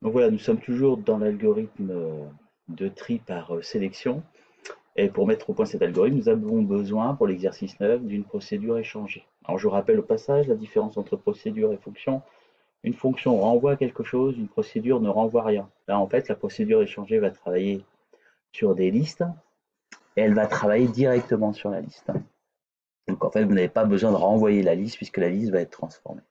Donc voilà, nous sommes toujours dans l'algorithme de tri par sélection. Et pour mettre au point cet algorithme, nous avons besoin, pour l'exercice 9, d'une procédure échangée. Alors je rappelle au passage la différence entre procédure et fonction. Une fonction renvoie quelque chose, une procédure ne renvoie rien. Là, en fait, la procédure échangée va travailler sur des listes et elle va travailler directement sur la liste. Donc en fait, vous n'avez pas besoin de renvoyer la liste puisque la liste va être transformée.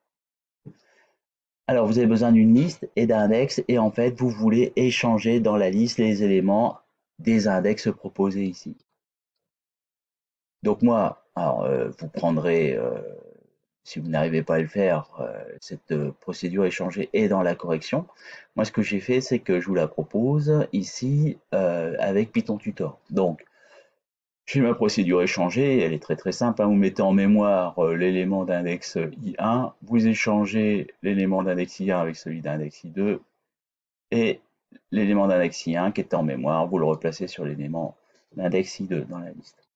Alors, vous avez besoin d'une liste et d'index, et en fait, vous voulez échanger dans la liste les éléments des index proposés ici. Donc moi, alors, vous prendrez, si vous n'arrivez pas à le faire, cette procédure échangée est dans la correction. Moi, ce que j'ai fait, c'est que je vous la propose ici avec Python Tutor. Donc, j'ai ma procédure échangée, elle est très très simple, hein. Vous mettez en mémoire l'élément d'index I1, vous échangez l'élément d'index I1 avec celui d'index I2, et l'élément d'index I1 qui est en mémoire, vous le replacez sur l'élément d'index I2 dans la liste.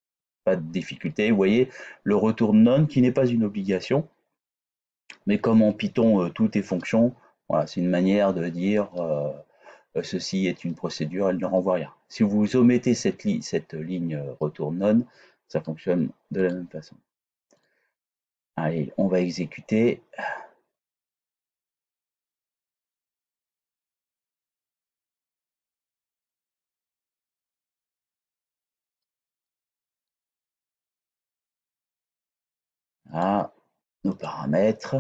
Pas de difficulté. Vous voyez le retour none qui n'est pas une obligation, mais comme en Python tout est fonction, voilà, c'est une manière de dire ceci est une procédure, elle ne renvoie rien. Si vous omettez cette ligne retour none, ça fonctionne de la même façon. Allez, on va exécuter. Voilà, nos paramètres.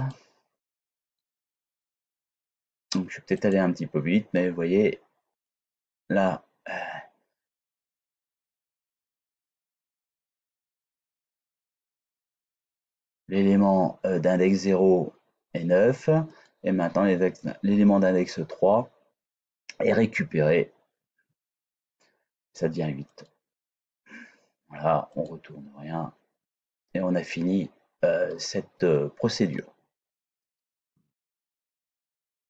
Donc, je vais peut-être aller un petit peu vite, mais vous voyez, là, l'élément d'index 0 est 9, et maintenant l'élément d'index 3 est récupéré, ça devient 8. Voilà, on retourne rien, et on a fini cette procédure.